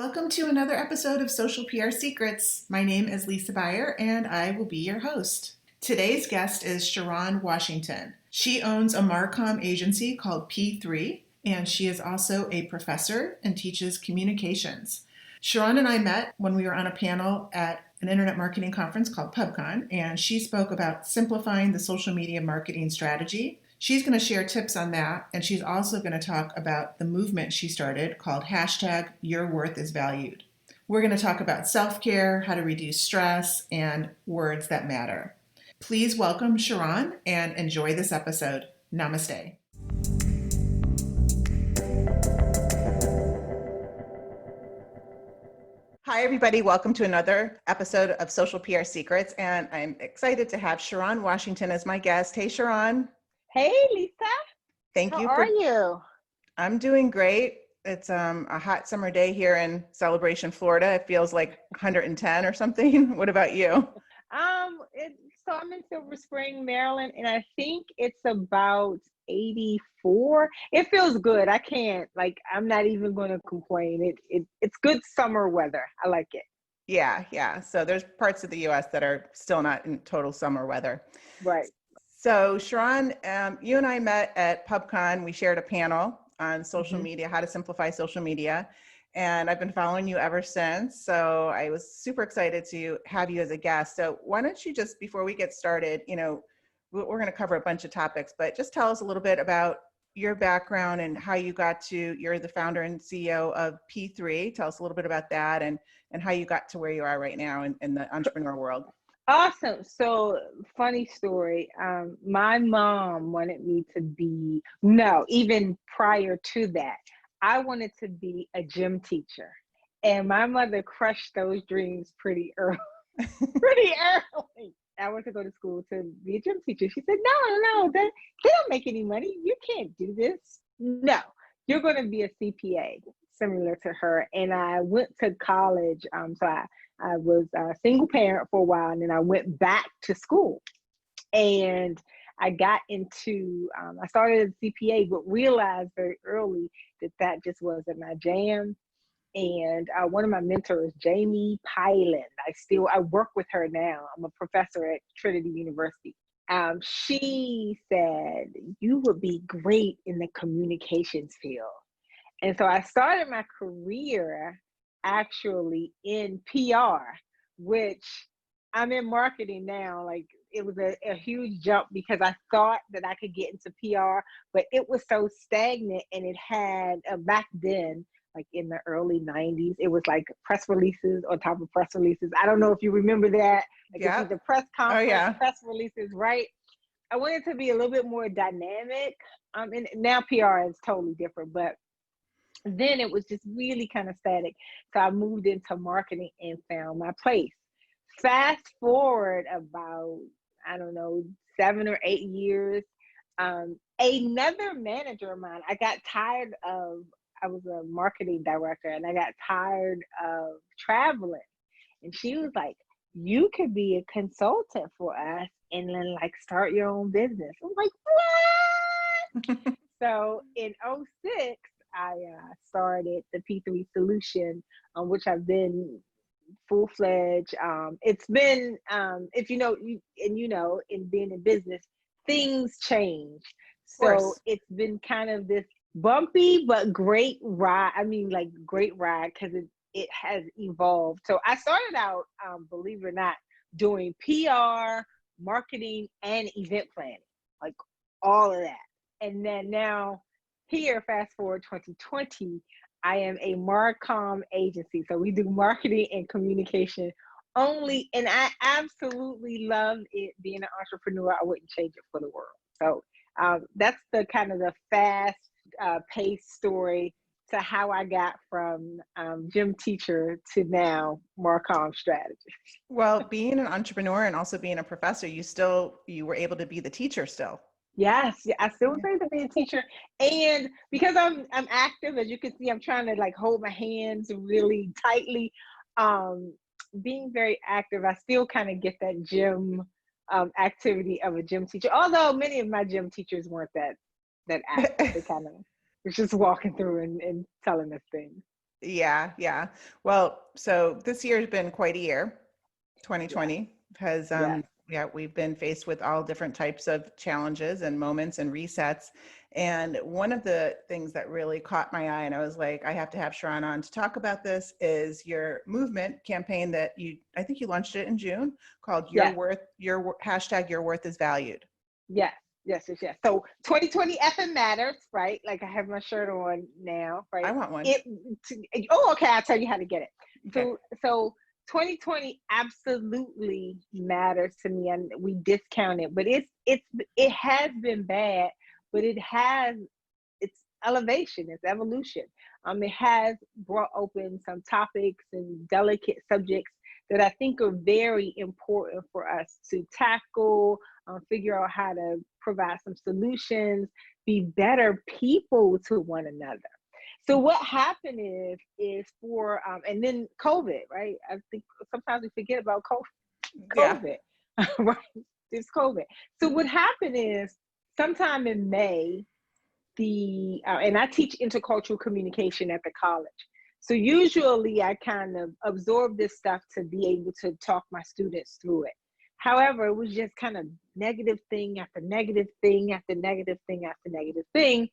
Welcome to another episode of Social PR Secrets. My name is Lisa Beyer and I will be your host. Today's guest is Sherron Washington. She owns a Marcom agency called P3 and she is also a professor and teaches communications. Sherron and I met when we were on a panel at an internet marketing conference called PubCon, and she spoke about simplifying the social media marketing strategy. She's going to share tips on that, and she's also going to talk about the movement she started called hashtag Your Worth is Valued. We're going to talk about self-care, how to reduce stress, and words that matter. Please welcome Sherron and enjoy this episode. Namaste. Hi, everybody. Welcome to another episode of Social PR Secrets, and I'm excited to have Sherron Washington as my guest. Hey, Sherron. Hey, Lisa. Thank How you are you? I'm doing great. It's a hot summer day here in Celebration, Florida. It feels like 110 or something. What about you? So I'm in Silver Spring, Maryland, and I think it's about 84. It feels good. I'm not even going to complain. It's good summer weather. I like it. Yeah. So there's parts of the U.S. that are still not in total summer weather. Right. So Sherron, you and I met at PubCon. We shared a panel on social media, how to simplify social media. And I've been following you ever since. So I was super excited to have you as a guest. So why don't you just, before we get started, we're going to cover a bunch of topics, but just tell us a little bit about your background and how you got to, you're the founder and CEO of P3. Tell us a little bit about that and how you got to where you are right now in the entrepreneur world. Awesome. So funny story. My mom wanted me to be, no, even prior to that, I wanted to be a gym teacher. And my mother crushed those dreams pretty early. Pretty early. I went to go to school to be a gym teacher. She said, no, they don't make any money. You can't do this. No, you're going to be a CPA, similar to her. And I went to college. So I was a single parent for a while, and then I went back to school. And I got into, I started as a CPA, but realized very early that just wasn't my jam. And one of my mentors, Jamie Pyland, I work with her now. I'm a professor at Trinity University. She said, you would be great in the communications field. And so I started my career actually in PR, which I'm in marketing now. Like, it was a huge jump because I thought that I could get into PR, but it was so stagnant, and it had back then, like in the early 90s, it was like press releases on top of press releases. I don't know if you remember that. Like, Yeah. it's the press conference, Oh, yeah. press releases, right? I wanted to be a little bit more dynamic. And now PR is totally different, but then it was just really kind of static. So I moved into marketing and found my place. Fast forward about, I don't know, 7 or 8 years, another manager of mine, I was a marketing director, and I got tired of traveling. And she was like, you could be a consultant for us and then like start your own business. I'm like, what? So in '06, I started the P3 solution, which I've been full-fledged. It's been, if you know, in being in business, things change. So it's been kind of this bumpy but great ride. I mean, like, great ride, because it has evolved. So I started out, believe it or not, doing PR, marketing, and event planning, like all of that. And then now here, fast forward 2020, I am a Marcom agency. So we do marketing and communication only. And I absolutely love it being an entrepreneur. I wouldn't change it for the world. So that's the kind of the fast paced story to how I got from gym teacher to now Marcom strategist. Well, being an entrepreneur and also being a professor, you were able to be the teacher still. Yes, I still say to be a teacher, and because I'm active, as you can see, I'm trying to like hold my hands really tightly. Being very active, I still kind of get that gym activity of a gym teacher. Although many of my gym teachers weren't that active, they kind of was just walking through and telling us things. Yeah, yeah. Well, so this year has been quite a year. Yes, 2020 has, yes, yeah, we've been faced with all different types of challenges and moments and resets. And one of the things that really caught my eye, and I was like, I have to have Sherron on to talk about this, is your movement campaign that I think you launched it in June, called Your yes, Worth, hashtag Your Worth is Valued. yes, yes, yes, yes. So 2020 effing matters, right? Like I have my shirt on now, I right? want one. It. Oh, okay. I'll tell you how to get it. Okay. So 2020 absolutely matters to me, and we discount it, but it has been bad, but it has it's elevation, it's evolution. It has brought open some topics and delicate subjects that I think are very important for us to tackle, figure out how to provide some solutions, be better people to one another. So what happened is for and then COVID, right? I think sometimes we forget about Yeah. COVID, right? It's COVID. So what happened is sometime in May, and I teach intercultural communication at the college. So usually I kind of absorb this stuff to be able to talk my students through it. However, it was just kind of negative thing after negative thing after negative thing after negative thing,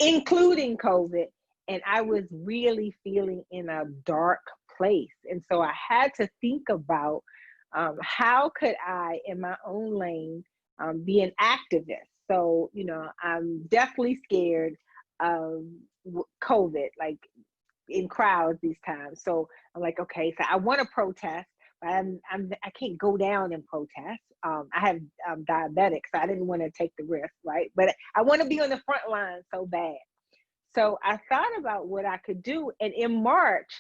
including COVID. And I was really feeling in a dark place. And so I had to think about how could I, in my own lane, be an activist. So, I'm definitely scared of COVID, like in crowds these times. So I'm like, okay, so I want to protest, but I can't go down and protest. I have diabetic, so I didn't want to take the risk, right? But I want to be on the front line so bad. So I thought about what I could do. And in March,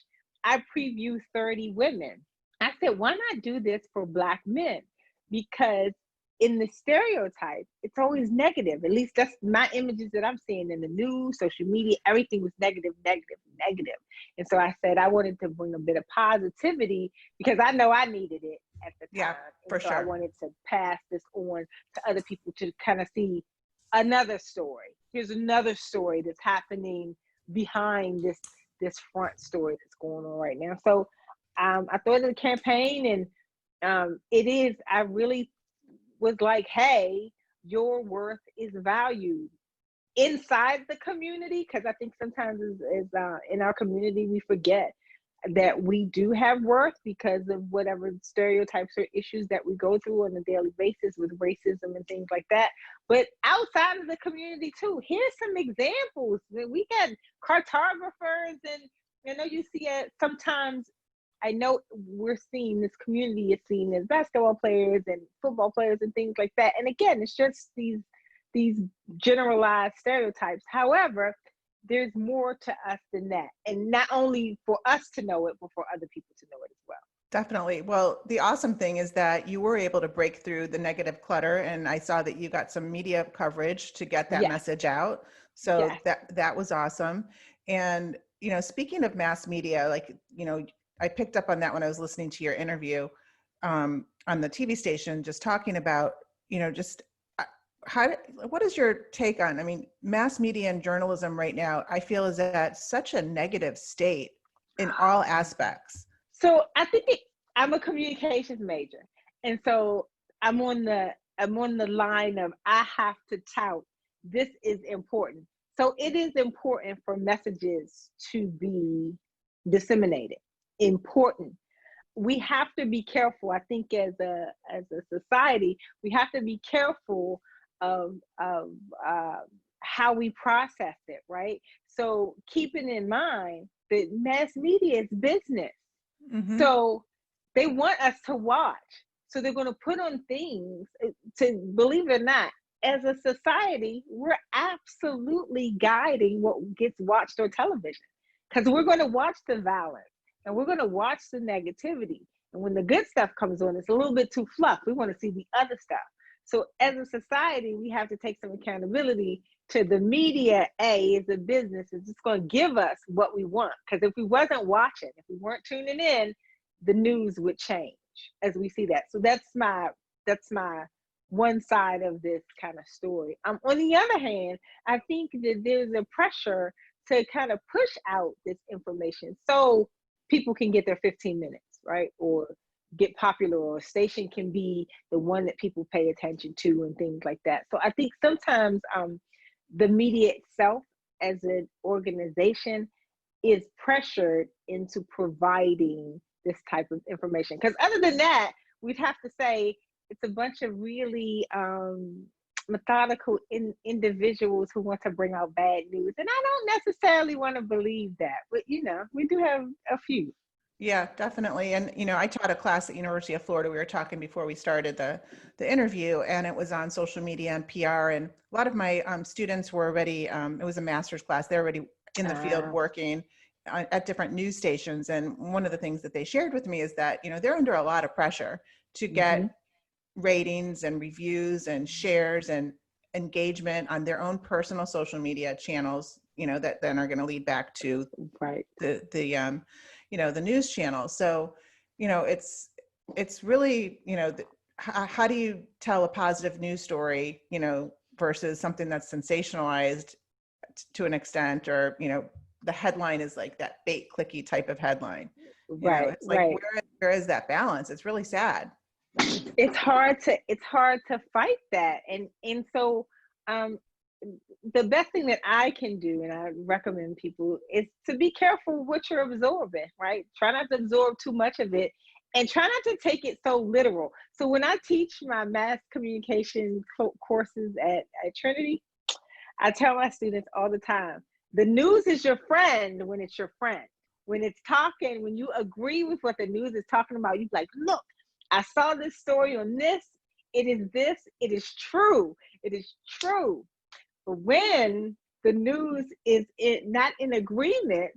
I previewed 30 women. I said, why not do this for Black men? Because in the stereotype, it's always negative. At least that's my images that I'm seeing in the news, social media, everything was negative, negative, negative. And so I said, I wanted to bring a bit of positivity because I know I needed it at the Yeah, time. And for so I sure. wanted to pass this on to other people to kind of see another story. Here's another story that's happening behind this front story that's going on right now. So I thought of the campaign, and it is. I really was like, hey, your worth is valued inside the community, because I think sometimes in our community we forget that we do have worth because of whatever stereotypes or issues that we go through on a daily basis with racism and things like that. But outside of the community too, here's some examples. We got cartographers, and I know you see it sometimes. I know we're seeing this community is seen as basketball players and football players and things like that. And again, it's just these generalized stereotypes. However, there's more to us than that. And not only for us to know it, but for other people to know it as well. Definitely. Well, the awesome thing is that you were able to break through the negative clutter, and I saw that you got some media coverage to get that Yes, message out. So yes, that was awesome. And speaking of mass media, like I picked up on that when I was listening to your interview on the TV station, just talking about just what is your take on? I mean, mass media and journalism right now, I feel is at such a negative state in all aspects. So I'm a communications major, and so I'm on the line of I have to tout. This is important. So it is important for messages to be disseminated. Important. We have to be careful. I think as a society, we have to be careful of how we process it, right? So keeping in mind that mass media is business, Hmm. so they want us to watch. So they're going to put on things to, believe it or not, as a society, we're absolutely guiding what gets watched on television, because we're going to watch the violence and we're going to watch the negativity. And when the good stuff comes on, it's a little bit too fluff. We want to see the other stuff. So as a society, we have to take some accountability to the media. Is a business, is just going to give us what we want. Because if we wasn't watching, if we weren't tuning in, the news would change as we see that. So that's my one side of this kind of story. On the other hand, I think that there's a pressure to kind of push out this information so people can get their 15 minutes, right? Or get popular, or a station can be the one that people pay attention to and things like that. So I think sometimes the media itself as an organization is pressured into providing this type of information. Because other than that, we'd have to say it's a bunch of really methodical individuals who want to bring out bad news. And I don't necessarily want to believe that, but we do have a few. Yeah, definitely. And, I taught a class at University of Florida. We were talking before we started the interview, and it was on social media and PR. And a lot of my students were already, it was a master's class. They're already in the field working at different news stations. And one of the things that they shared with me is that, they're under a lot of pressure to get ratings and reviews and shares and engagement on their own personal social media channels, that then are going to lead back to the news channel. So, it's really, how do you tell a positive news story, versus something that's sensationalized to an extent, or, the headline is like that bait clicky type of headline. It's like, where is that balance? It's really sad. It's hard to fight that. And so the best thing that I can do, and I recommend people, is to be careful what you're absorbing, right? Try not to absorb too much of it, and try not to take it so literal. So when I teach my mass communication courses at Trinity, I tell my students all the time, the news is your friend when it's your friend. When it's talking, when you agree with what the news is talking about, you're like, look, I saw this story on this. It is true. It is true. But when the news is not in agreement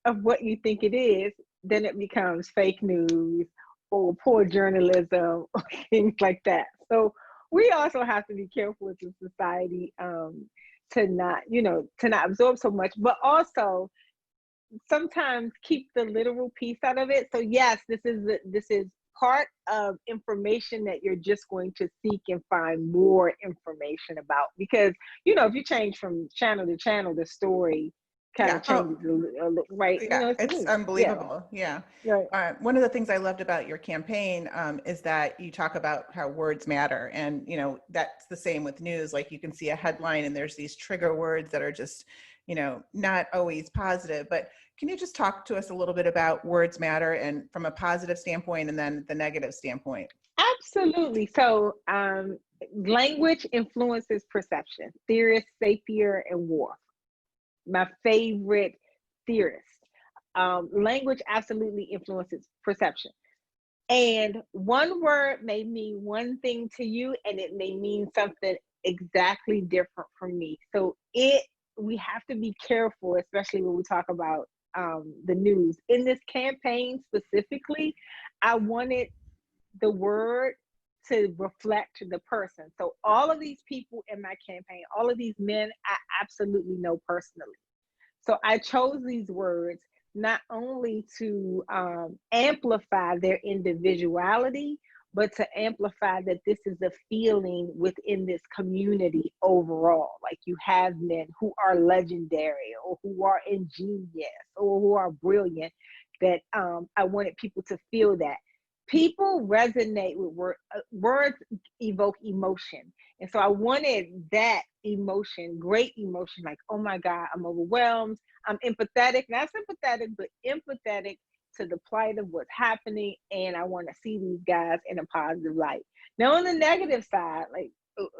of what you think it is, then it becomes fake news or poor journalism or things like that. So we also have to be careful as a society to not absorb so much, but also sometimes keep the literal piece out of it. So yes, this is part of information that you're just going to seek and find more information about, because if you change from channel to channel, the story kind of changes, right? Yeah, it's unbelievable. Yeah. Right. One of the things I loved about your campaign is that you talk about how words matter, and that's the same with news. Like, you can see a headline and there's these trigger words that are just not always positive. But can you just talk to us a little bit about words matter, and from a positive standpoint and then the negative standpoint? Absolutely. So language influences perception. Theorists Sapir and Worf, my favorite theorists. Language absolutely influences perception. And one word may mean one thing to you, and it may mean something exactly different from me. So we have to be careful, especially when we talk about the news. In this campaign specifically, I wanted the word to reflect the person. So all of these people in my campaign, all of these men, I absolutely know personally. So I chose these words not only to amplify their individuality, but to amplify that this is a feeling within this community overall. Like, you have men who are legendary, or who are ingenious, or who are brilliant, that I wanted people to feel that. People resonate with words evoke emotion. And so I wanted that emotion, great emotion, like, oh my God, I'm overwhelmed. I'm empathetic, not sympathetic, but empathetic to the plight of what's happening. And I want to see these guys in a positive light. Now, on the negative side, like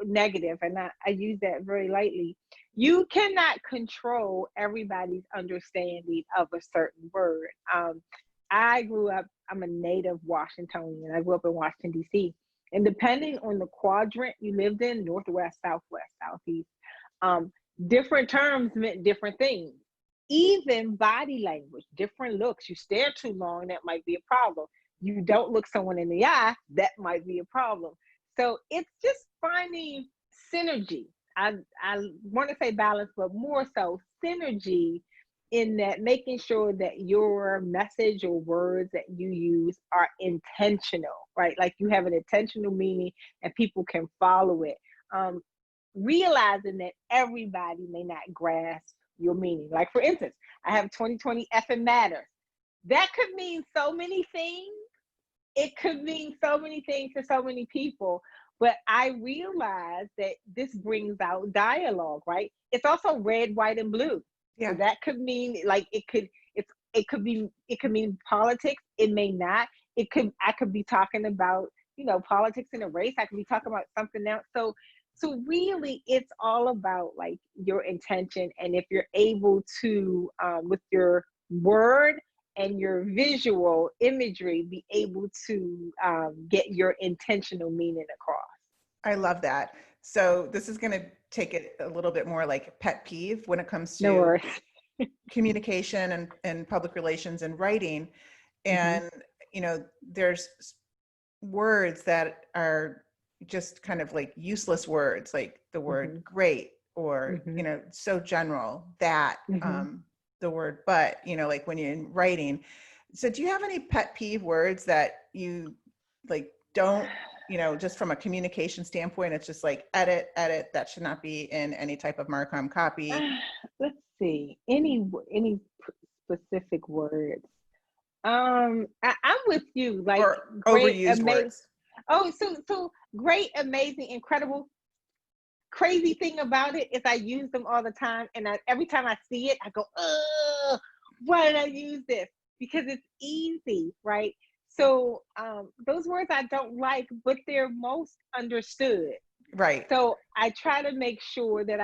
negative, and I use that very lightly, you cannot control everybody's understanding of a certain word. I'm a native Washingtonian. I grew up in Washington, D.C. And depending on the quadrant you lived in, Northwest, Southwest, Southeast, different terms meant different things. Even body language, different looks. You stare too long, that might be a problem. You don't look someone in the eye, that might be a problem. So it's just finding synergy. I want to say balance, but more so synergy, in that making sure that your message or words that you use are intentional, right? Like, you have an intentional meaning and people can follow it. Realizing that everybody may not grasp your meaning. Like for instance, I have 2020 effing matters. That could mean so many things. It could mean so many things to so many people. But I realize that this brings out dialogue, right? It's also red, white, and blue. So Yeah. that could mean like it could mean politics. It may not. I could be talking about, politics in a race. I could be talking about something else. So really it's all about like your intention, and if you're able to with your word and your visual imagery be able to get your intentional meaning across. I love that. So this is going to take it a little bit more like pet peeve when it comes No to worries. communication and public relations and writing. Mm-hmm. And, there's words that are just kind of like useless words, like the word Mm-hmm. great, or, Mm-hmm. so general that, Mm-hmm. the word but, like when you're in writing. So do you have any pet peeve words that you like don't, just from a communication standpoint, it's just like edit, that should not be in any type of Marcom copy, Let's see. Any specific words? I'm with you. Like or great, overused amazing. words? Oh, so great, amazing, incredible. Crazy thing about it is I use them all the time, and every time I see it, I go, "Ugh, why did I use this?" Because it's easy, right? So those words I don't like, but they're most understood. Right. So I try to make sure that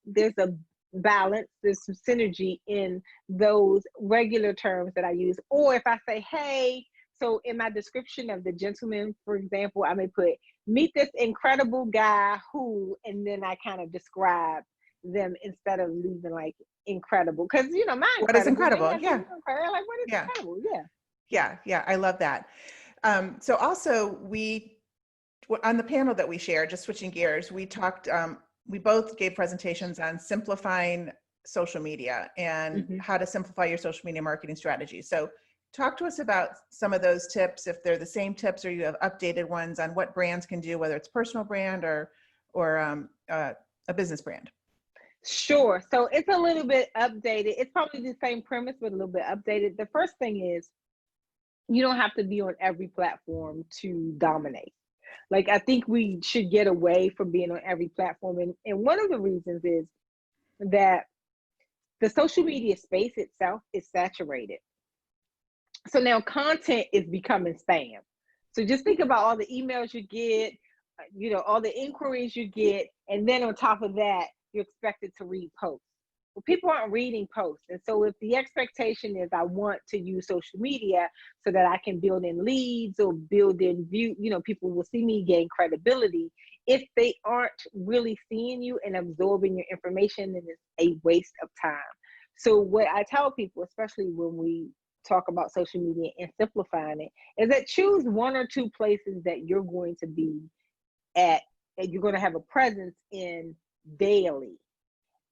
there's a balance, there's some synergy in those regular terms that I use. Or if I say, hey, so in my description of the gentleman, for example, I may put, meet this incredible guy who, and then I kind of describe them instead of leaving like incredible. Because, my What is incredible may incredible? not be Yeah. incredible. Like, what is Yeah. incredible? Yeah. Yeah. I love that. So also on the panel that we shared, just switching gears, we talked, we both gave presentations on simplifying social media and Mm-hmm. how to simplify your social media marketing strategy. So talk to us about some of those tips, if they're the same tips or you have updated ones on what brands can do, whether it's personal brand or a business brand. Sure. So it's a little bit updated. It's probably the same premise, but a little bit updated. The first thing is you don't have to be on every platform to dominate. Like, I think we should get away from being on every platform. And one of the reasons is that the social media space itself is saturated. So now content is becoming spam. So just think about all the emails you get, all the inquiries you get, and then on top of that, you're expected to read posts. Well, people aren't reading posts. And so if the expectation is I want to use social media so that I can build in leads or build in view, people will see me gain credibility. If they aren't really seeing you and absorbing your information, then it's a waste of time. So what I tell people, especially when we talk about social media and simplifying it, is that choose one or two places that you're going to be at and you're going to have a presence in daily,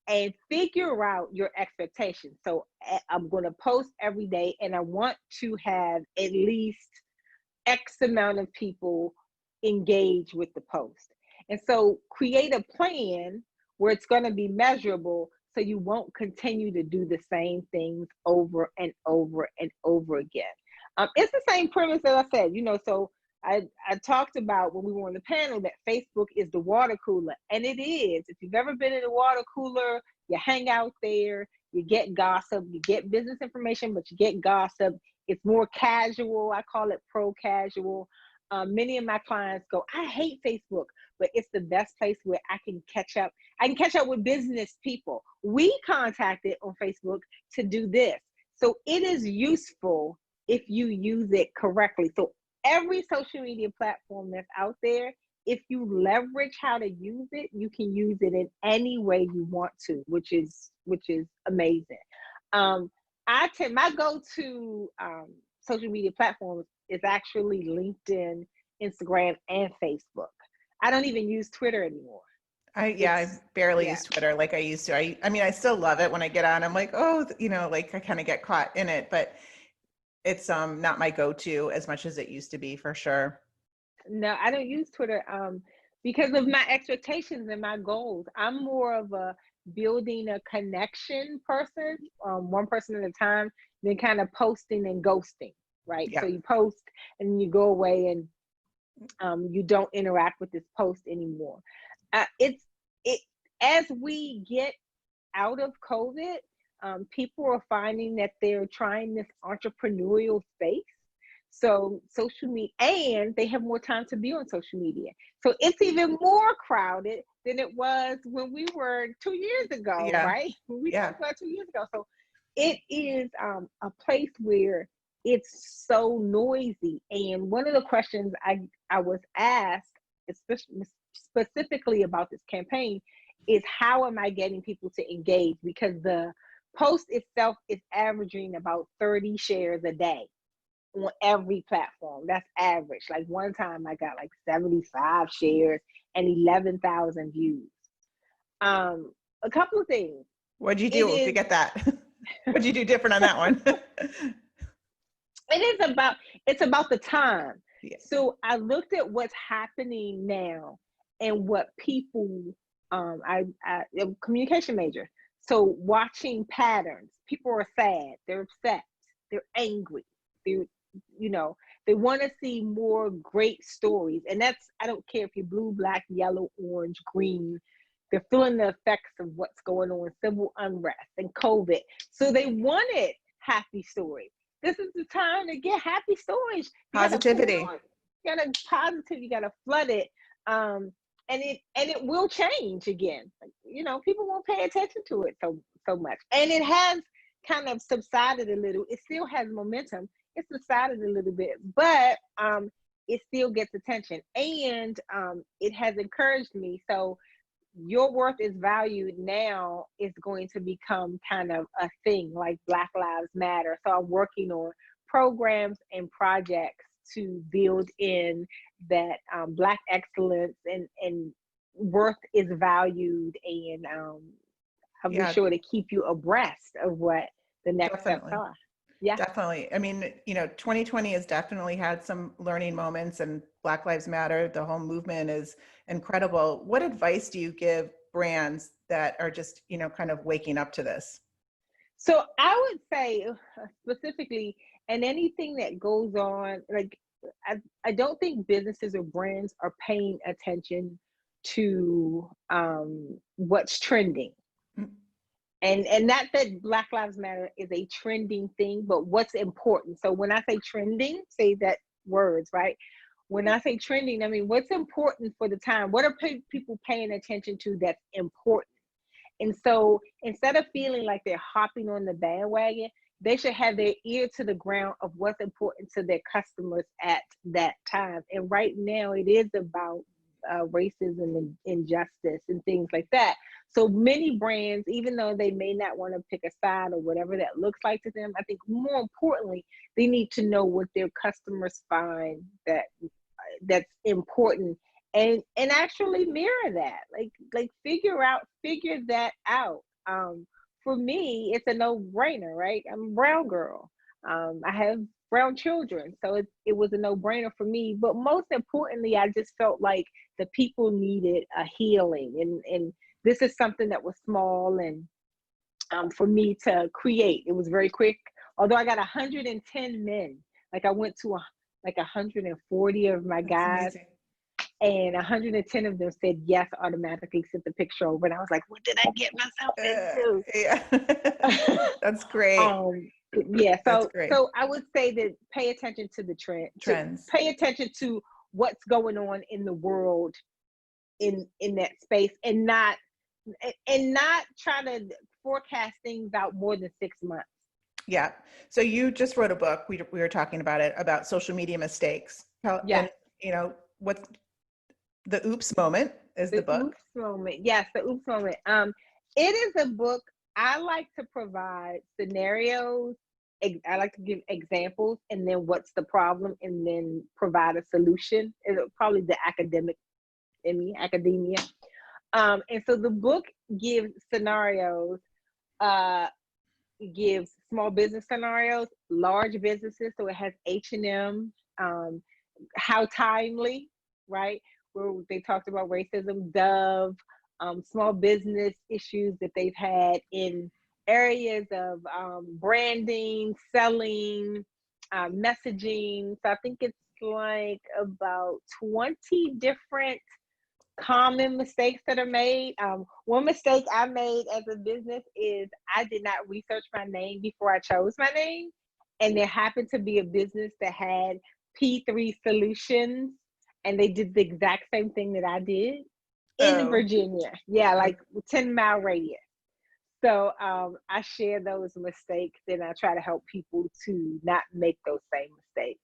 and figure out your expectations. So I'm going to post every day and I want to have at least X amount of people engage with the post. And so create a plan where it's going to be measurable so you won't continue to do the same things over and over and over again. It's the same premise that I said, so I talked about when we were on the panel that Facebook is the water cooler, and it is. If you've ever been in a water cooler, you hang out there, you get gossip, you get business information, but you get gossip. It's more casual. I call it pro casual. Many of my clients go, I hate Facebook, but it's the best place where I can catch up. I can catch up with business people. We contacted on Facebook to do this. So it is useful if you use it correctly. So every social media platform that's out there, if you leverage how to use it, you can use it in any way you want to, which is amazing. My go-to social media platforms is actually LinkedIn, Instagram, and Facebook. I don't even use Twitter anymore. I barely Yeah. use Twitter like I used to. I mean, I still love it when I get on. I'm like, oh, like I kind of get caught in it, but it's not my go-to as much as it used to be, for sure. No, I don't use Twitter because of my expectations and my goals. I'm more of a building a connection person, one person at a time, then kind of posting and ghosting, right? Yeah. So you post and you go away and you don't interact with this post anymore. It as we get out of COVID, people are finding that they're trying this entrepreneurial space. So social media, and they have more time to be on social media. So it's even more crowded than it was when we were 2 years ago, Yeah. right? When we Yeah. talked about 2 years ago. So it is a place where it's so noisy. And one of the questions I was asked, especially specifically about this campaign, is how am I getting people to engage? Because the post itself is averaging about 30 shares a day on every platform. That's average. Like one time I got like 75 shares and 11,000 views. A couple of things. What'd you It do to is get that? What'd you do different on that one? it is about it's about the time. Yeah. So I looked at what's happening now and what people I'm a communication major. So watching patterns, people are sad, they're upset, they're angry, they're you know, they want to see more great stories. And that's, I don't care if you're blue, black, yellow, orange, green, they're feeling the effects of what's going on, civil unrest and COVID. So they wanted happy stories. This is the time to get happy stories. You got to put it Positivity. on. You got to positive. You got to flood it, and it will change again. People won't pay attention to it so much, and it has kind of subsided a little. It still has momentum. It subsided a little bit, but it still gets attention, and it has encouraged me. So your worth is valued now is going to become kind of a thing like Black Lives Matter. So I'm working on programs and projects to build in that Black excellence and worth is valued, and I'll be Yeah, sure to keep you abreast of what the next steps definitely. are. Yeah. Definitely. I mean, 2020 has definitely had some learning moments, and Black Lives Matter, the whole movement is incredible. What advice do you give brands that are just, kind of waking up to this? So I would say specifically, and anything that goes on, like I don't think businesses or brands are paying attention to what's trending. Mm. And not that Black Lives Matter is a trending thing, but what's important. So when I say trending, say that words, right? When I say trending, I mean what's important for the time. What are people paying attention to that's important? And so instead of feeling like they're hopping on the bandwagon, they should have their ear to the ground of what's important to their customers at that time. And right now, it is about racism and injustice and things like that. So many brands, even though they may not want to pick a side or whatever that looks like to them, I think more importantly, they need to know what their customers find that's important, and actually mirror that, like figure that out. For me, it's a no-brainer, right? I'm a brown girl. I have brown children, so it was a no-brainer for me. But most importantly, I just felt like the people needed a healing, and this is something that was small, and for me to create, it was very quick. Although I got 110 men, like I went to like 140 of my That's guys, amazing. and 110 of them said yes automatically, sent the picture over, and I was like, what did I get myself into? Yeah. That's great. um yeah, That's so great. so I would say that pay attention to the trend, to Trends. pay attention to what's going on in the world, in that space, and not try to forecast things out more than 6 months. Yeah. So you just wrote a book. We were talking about it, about social media mistakes. Yeah. And what the oops moment is the The book. oops moment. Yes, the oops moment. It is a book. I like to provide scenarios. I like to give examples, and then what's the problem, and then provide a solution. It'll probably the academic in me, academia. And so the book gives scenarios. It gives small business scenarios, large businesses. So it has H&M. How timely, right? Where they talked about racism, Dove, small business issues that they've had in areas of branding, selling, messaging. So I think it's like about 20 different common mistakes that are made. One mistake I made as a business is I did not research my name before I chose my name. And there happened to be a business that had P3 Solutions, and they did the exact same thing that I did in Oh, Virginia. Yeah, like 10-mile radius. So I share those mistakes and I try to help people to not make those same mistakes.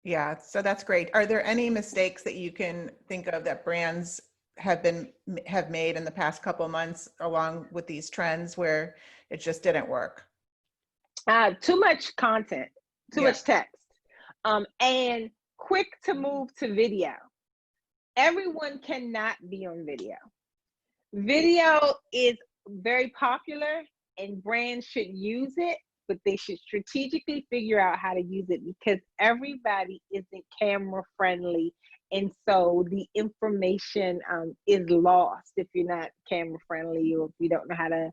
yeah. So that's great. Are there any mistakes that you can think of that brands have made in the past couple of months along with these trends where it just didn't work? Too much content, too Yeah. much text, and quick to move to video. Everyone cannot be on video. Video is very popular and brands should use it, but they should strategically figure out how to use it because everybody isn't camera friendly. And so the information is lost if you're not camera friendly or if you don't know how to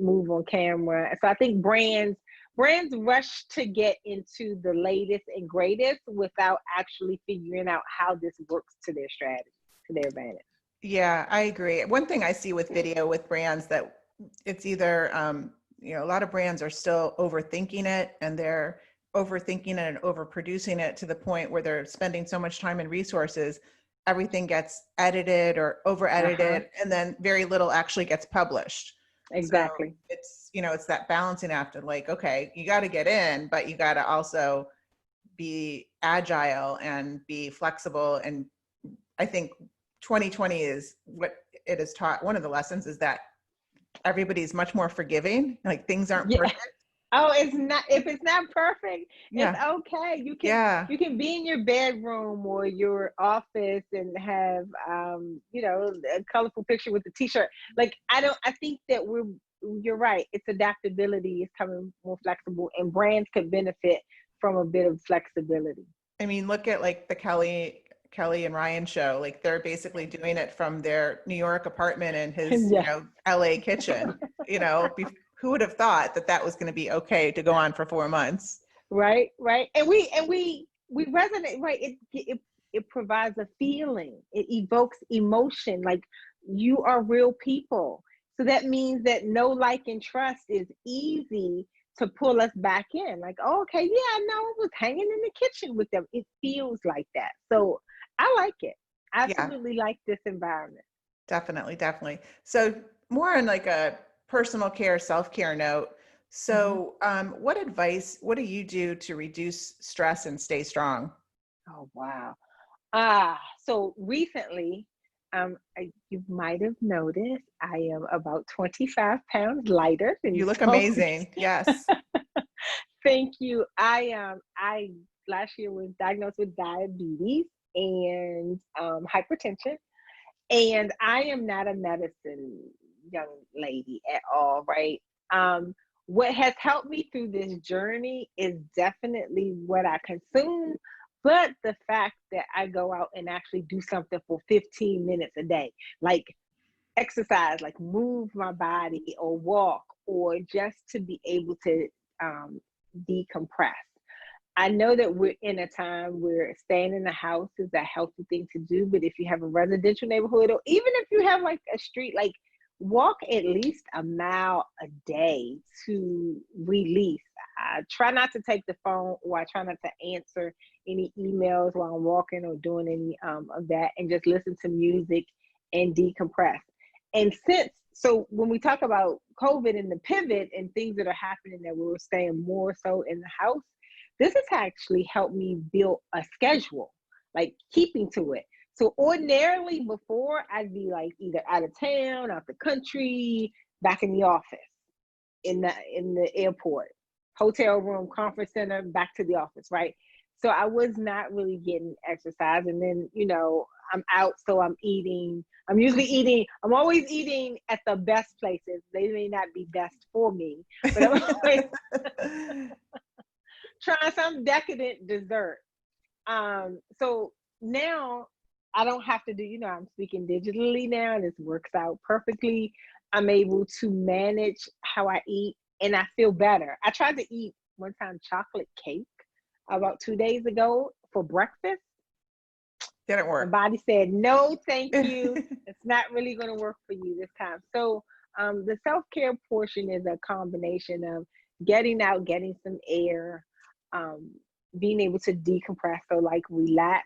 move on camera. So I think brands rush to get into the latest and greatest without actually figuring out how this works to their strategy, to their advantage. Yeah, I agree. One thing I see with video with brands that it's either, a lot of brands are still overthinking it and they're overthinking it and overproducing it to the point where they're spending so much time and resources, everything gets edited or over Uh-huh. edited, and then very little actually gets published. So Exactly. it's that balancing act of like, okay, you got to get in, but you got to also be agile and be flexible. And I think 2020 is what it has taught. One of the lessons is that everybody's much more forgiving. Like things aren't Yeah. perfect. Oh, it's not, if it's not perfect, it's Yeah. okay. Yeah. You can be in your bedroom or your office and have a colorful picture with a t-shirt. Like I think that you're right. It's adaptability is coming more flexible and brands could benefit from a bit of flexibility. I mean, look at like the Kelly and Ryan show. Like they're basically doing it from their New York apartment and his, Yeah. LA kitchen. Who would have thought that that was going to be okay to go on for 4 months? Right. And we resonate, right? It provides a feeling. It evokes emotion. Like you are real people. So that means that know, like, and trust is easy to pull us back in. Like, oh, okay, yeah, I know I was hanging in the kitchen with them. It feels like that. So I like it. Yeah, Absolutely like this environment. definitely, definitely. So more on like a personal care, self-care note. Mhm. So, what do you do to reduce stress and stay strong? Oh, wow. So recently, you might have noticed I am about 25 pounds lighter than You look so. amazing. Yes. Thank you. I last year was diagnosed with diabetes and hypertension, and I am not a medicine young lady at all, right? What has helped me through this journey is definitely what I consume, but the fact that I go out and actually do something for 15 minutes a day, like exercise, like move my body or walk, or just to be able to um, decompress. I know that we're in a time where staying in the house is a healthy thing to do, but if you have a residential neighborhood, or even if you have like a street, like walk at least a mile a day to release. I try not to take the phone, or I try not to answer any emails while I'm walking or doing any of that, and just listen to music and decompress. And so when we talk about COVID and the pivot and things that are happening that we're staying more so in the house, this has actually helped me build a schedule, like keeping to it. So ordinarily before I'd be like either out of town, out the country, back in the office, in the airport, hotel room, conference center, back to the office, right? So I was not really getting exercise. And then, I'm out, so I'm always eating at the best places. They may not be best for me, but I'm always trying some decadent dessert. So now I don't have to do, I'm speaking digitally now, and this works out perfectly. I'm able to manage how I eat, and I feel better. I tried to eat one time chocolate cake about 2 days ago for breakfast. Didn't My work. body said, no, thank you. It's not really going to work for you this time. So the self-care portion is a combination of getting out, getting some air, um, being able to decompress, so like relax.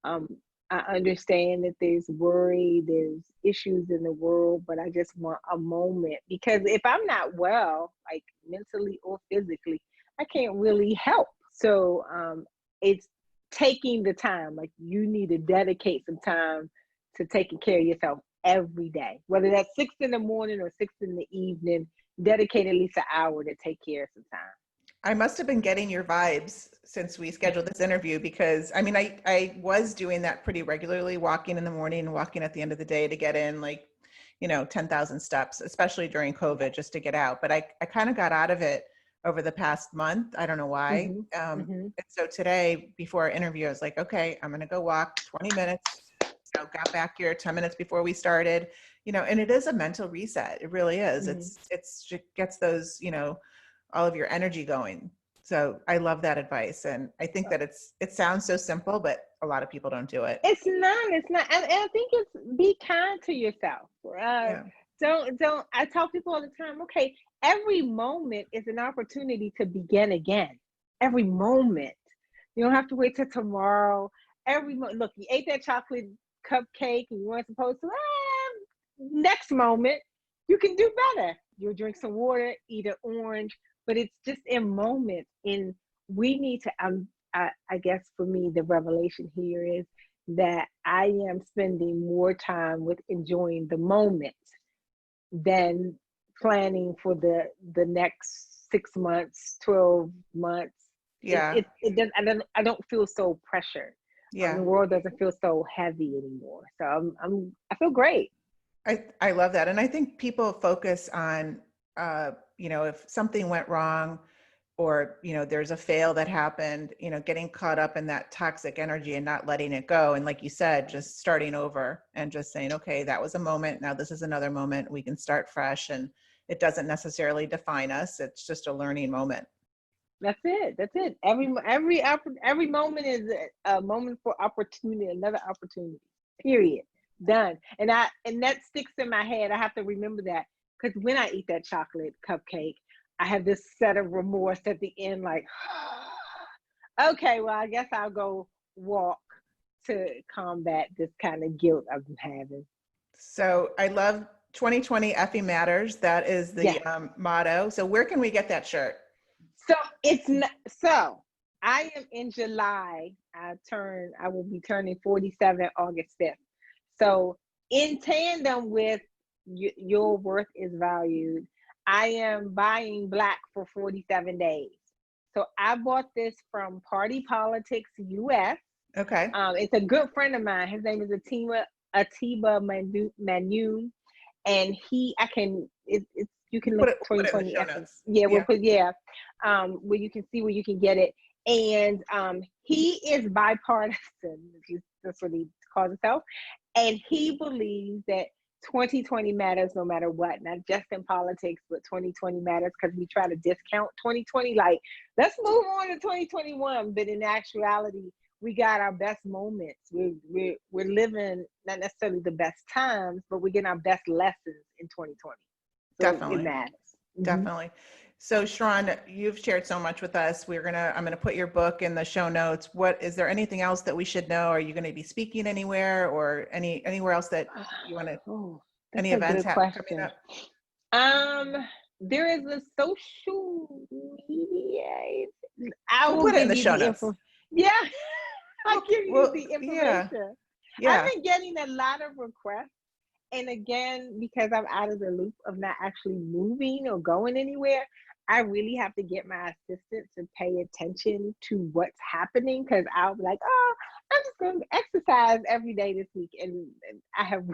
Um, I understand that there's worry, there's issues in the world, but I just want a moment, because if I'm not well, like mentally or physically, I can't really help. So it's taking the time, like you need to dedicate some time to taking care of yourself every day, whether that's 6 in the morning or 6 in the evening. Dedicate at least an hour to take care of some time. I must have been getting your vibes since we scheduled this interview, because I mean, I was doing that pretty regularly, walking in the morning and walking at the end of the day to get in like, 10,000 steps, especially during COVID, just to get out. But I kind of got out of it over the past month. I don't know why. Mm-hmm. Mm-hmm. And so today, before our interview, I was like, okay, I'm going to go walk 20 minutes. Got back here 10 minutes before we started, and it is a mental reset. It really is. Mm-hmm. It gets those, all of your energy going. So I love that advice. And I think that it sounds so simple, but a lot of people don't do it. It's not, and I think it's, be kind to yourself. Yeah. Don't, I tell people all the time, okay, every moment is an opportunity to begin again. Every moment. You don't have to wait till tomorrow. Look, you ate that chocolate cupcake and you weren't supposed to. Next moment, you can do better. You'll drink some water, eat an orange, but it's just in moments. And we need to, I guess for me, the revelation here is that I am spending more time with enjoying the moment than planning for the next 6 months, 12 months. Yeah. It does. I don't feel so pressured. The Yeah. world doesn't feel so heavy anymore. So I feel great. I love that. And I think people focus on, if something went wrong, or, there's a fail that happened, getting caught up in that toxic energy and not letting it go. And like you said, just starting over and just saying, okay, that was a moment. Now this is another moment. We can start fresh, and it doesn't necessarily define us. It's just a learning moment. That's it. That's it. Every moment is a moment for opportunity, another opportunity. Period. Done. And that sticks in my head. I have to remember that, because when I eat that chocolate cupcake, I have this set of remorse at the end, like, okay, well, I guess I'll go walk to combat this kind of guilt I've been having. So I love 2020 Effie Matters. That is the Yes. motto. So where can we get that shirt? So it's not, so I am in July. I will be turning 47 August 5th. So in tandem with your worth is valued, I am buying black for 47 days. So I bought this from Party Politics US. Okay. It's a good friend of mine. His name is Atiba Manu, and you can look Put it in the 2020 show essence. notes. Yeah, Yeah. where you can see where you can get it. And he is bipartisan. That's what he calls himself. And he believes that 2020 matters no matter what, not just in politics, but 2020 matters, because we try to discount 2020. Like, let's move on to 2021. But in actuality, we got our best moments. We're living not necessarily the best times, but we're getting our best lessons in 2020. So it Definitely. matters. Definitely. So Sherron, you've shared so much with us. I'm going to put your book in the show notes. Is there anything else that we should know? Are you going to be speaking anywhere, or anywhere else that you want to, Oh, any that's a events good coming question. up? There is a social media. I We'll will put it in give the you show the notes. info. Yeah, I'll give you Well, the yeah. information. I've Yeah. been getting a lot of requests. And again, because I'm out of the loop of not actually moving or going anywhere, I really have to get my assistant to pay attention to what's happening, because I'll be like, oh, I'm just going to exercise every day this week. And I have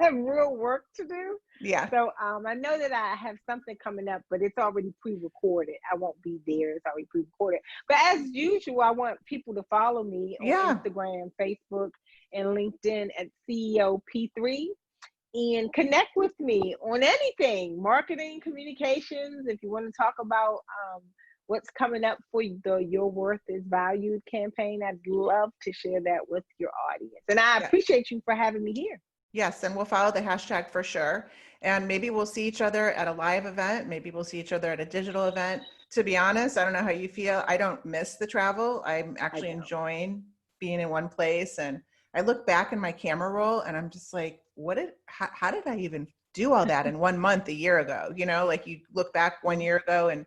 have real work to do. Yeah. So I know that I have something coming up, but it's already pre-recorded. I won't be there. It's already pre-recorded. But as usual, I want people to follow me on Yeah. Instagram, Facebook, and LinkedIn at CEO P3 and connect with me on anything, marketing, communications. If you want to talk about what's coming up for the Your Worth is Valued campaign, I'd love to share that with your audience. And I Yeah. appreciate you for having me here. Yes, and we'll follow the hashtag for sure. And maybe we'll see each other at a live event. Maybe we'll see each other at a digital event. To be honest, I don't know how you feel. I don't miss the travel. I'm I actually don't. enjoying being in one place. And I look back in my camera roll and I'm just like, how did I even do all that in 1 month a year ago? You know, like you look back 1 year ago and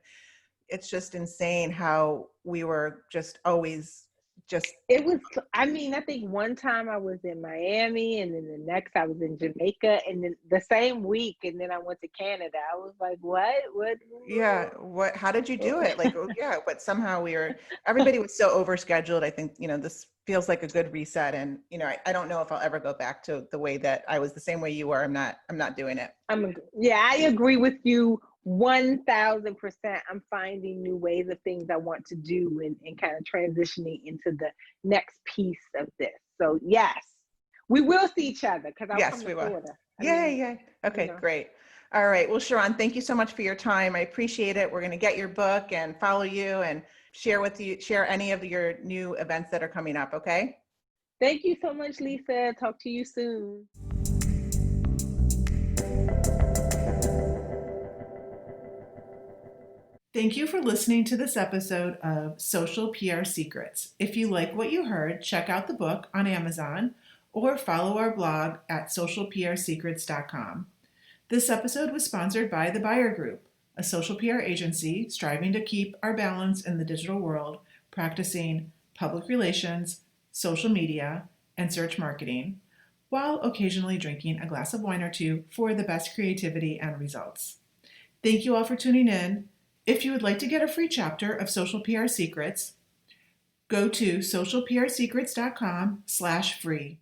it's just insane how we were just always just, It was, I mean, I think one time I was in Miami and then the next I was in Jamaica and then the same week and then I went to Canada. I was like, what? What? yeah, how did you do it? Like, oh, yeah, but somehow everybody was so overscheduled. I think, this feels like a good reset. And, I don't know if I'll ever go back to the way that I was the same way you were. I'm not doing it. Yeah, I agree with you 1000%. I'm finding new ways of things I want to do and kind of transitioning into the next piece of this. So yes, we will see each other because I'll come Yes, to we will. Florida. Yeah. Okay, great. All right. Well, Sherron, thank you so much for your time. I appreciate it. We're going to get your book and follow you and share any of your new events that are coming up. Okay. Thank you so much, Lisa. Talk to you soon. Thank you for listening to this episode of Social PR Secrets. If you like what you heard, check out the book on Amazon or follow our blog at socialprsecrets.com. This episode was sponsored by The Buyer Group, a social PR agency striving to keep our balance in the digital world, practicing public relations, social media, and search marketing, while occasionally drinking a glass of wine or two for the best creativity and results. Thank you all for tuning in. If you would like to get a free chapter of Social PR Secrets, go to socialprsecrets.com/free.